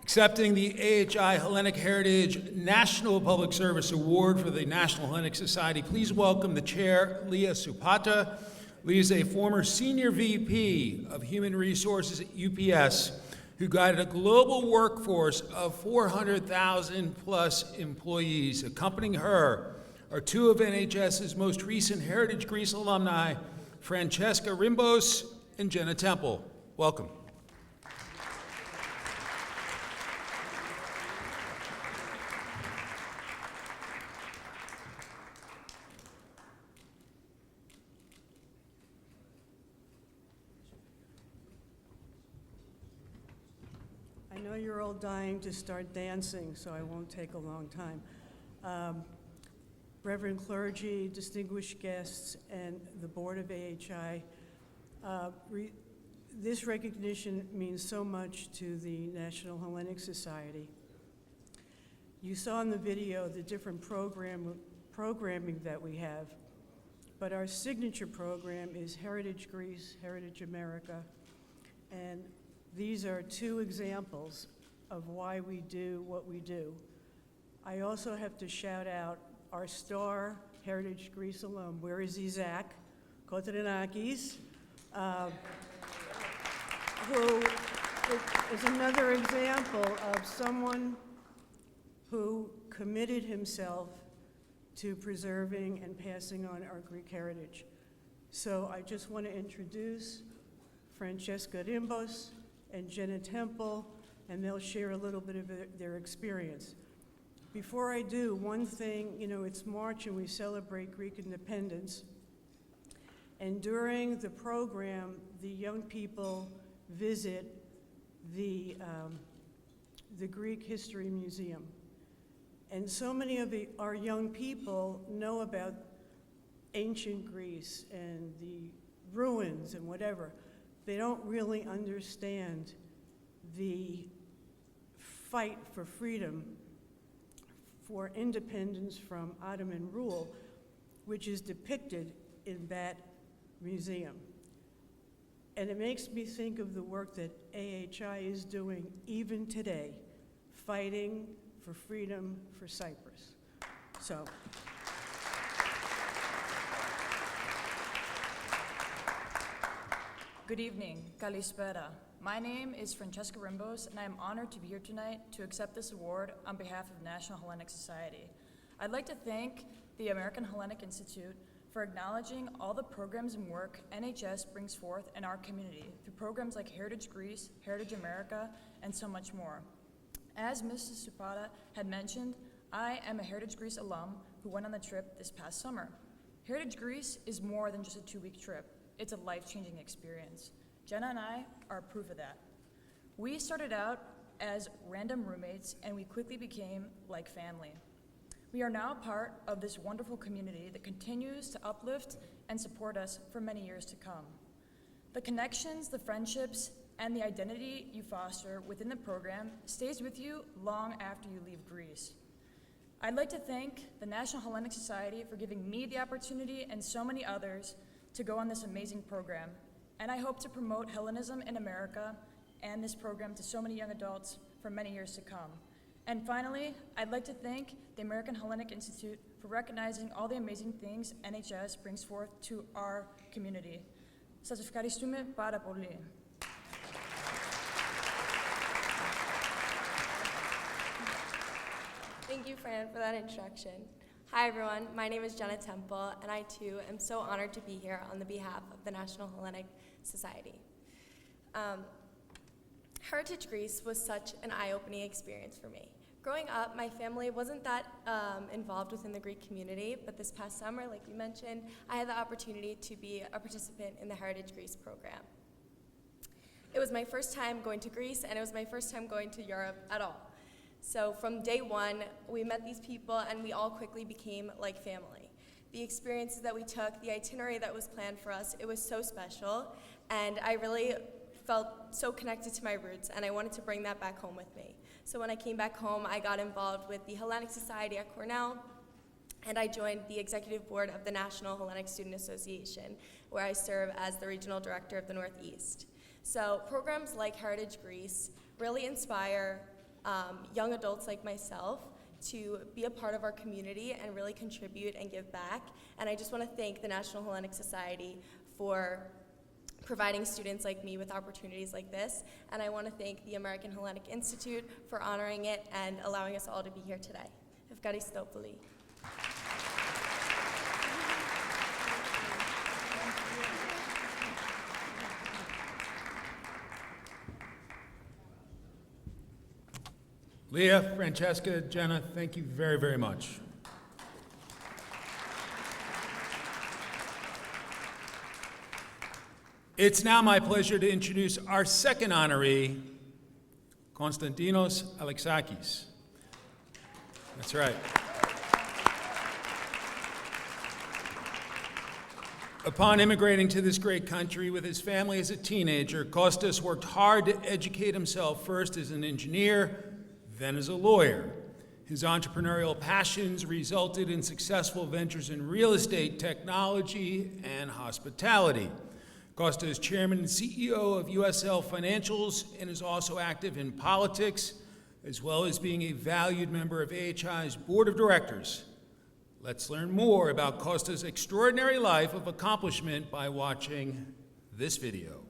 Accepting the AHI Hellenic Heritage National Public Service Award for the National Hellenic Society, please welcome the chair, Leah Soupata. Leah is a former senior VP of Human Resources at UPS, who guided a global workforce of 400,000 plus employees. Accompanying her are two of NHS's most recent Heritage Greece alumni, Francesca Rimbos and Jenna. Welcome. I know you're all dying to start dancing, so I won't take a long time. Reverend clergy, distinguished guests, and the board of AHI, this recognition means so much to the National Hellenic Society. You saw in the video the different programming that we have, but our signature program is Heritage Greece, Heritage America, and these are two examples of why we do what we do. I also have to shout out our star Heritage Greece alum. Where is he, Zach Kotrinakis, who is another example of someone who committed himself to preserving and passing on our Greek heritage. So I just want to introduce Francesca Rimbos and Jenna, and they'll share a little bit of their experience. Before I do, one thing, it's March and we celebrate Greek independence. And during the program, the young people visit the Greek History Museum. And so many of our young people know about ancient Greece and the ruins and whatever. They don't really understand the fight for freedom, for independence from Ottoman rule, which is depicted in that museum. And it makes me think of the work that AHI is doing even today, fighting for freedom for Cyprus. So. Good evening, Kalispera. My name is Francesca Rimbos, and I am honored to be here tonight to accept this award on behalf of the National Hellenic Society. I'd like to thank the American Hellenic Institute for acknowledging all the programs and work NHS brings forth in our community through programs like Heritage Greece, Heritage America, and so much more. As Mrs. Soupata had mentioned, I am a Heritage Greece alum who went on the trip this past summer. Heritage Greece is more than just a 2-week trip. It's a life-changing experience. Jenna and I are proof of that. We started out as random roommates, and we quickly became like family. We are now part of this wonderful community that continues to uplift and support us for many years to come. The connections, the friendships, and the identity you foster within the program stays with you long after you leave Greece. I'd like to thank the National Hellenic Society for giving me the opportunity and so many others to go on this amazing program, and I hope to promote Hellenism in America and this program to so many young adults for many years to come. And finally, I'd like to thank the American Hellenic Institute for recognizing all the amazing things NHS brings forth to our community. Σας ευχαριστούμε πάρα πολύ. Thank you, Fran, for that introduction. Hi, everyone. My name is Jenna, and I, too, am so honored to be here on the behalf of the National Hellenic Society. Heritage Greece was such an eye-opening experience for me. Growing up, my family wasn't that involved within the Greek community, but this past summer, like you mentioned, I had the opportunity to be a participant in the Heritage Greece program. It was my first time going to Greece, and it was my first time going to Europe at all. So from day one, we met these people and we all quickly became like family. The experiences that we took, the itinerary that was planned for us, it was so special, and I really felt so connected to my roots, and I wanted to bring that back home with me. So when I came back home, I got involved with the Hellenic Society at Cornell, and I joined the executive board of the National Hellenic Student Association, where I serve as the regional director of the Northeast. So programs like Heritage Greece really inspire young adults like myself to be a part of our community and really contribute and give back. And I just want to thank the National Hellenic Society for providing students like me with opportunities like this. And I want to thank the American Hellenic Institute for honoring it and allowing us all to be here today. Ευχαριστώ πολύ. Leah, Francesca, Jenna, thank you very, very much. It's now my pleasure to introduce our second honoree, Konstantinos Alexakis. That's right. Upon immigrating to this great country with his family as a teenager, Kostas worked hard to educate himself first as an engineer, then as a lawyer. His entrepreneurial passions resulted in successful ventures in real estate, technology, and hospitality. Costa is chairman and CEO of USL Financials and is also active in politics, as well as being a valued member of AHI's board of directors. Let's learn more about Costa's extraordinary life of accomplishment by watching this video.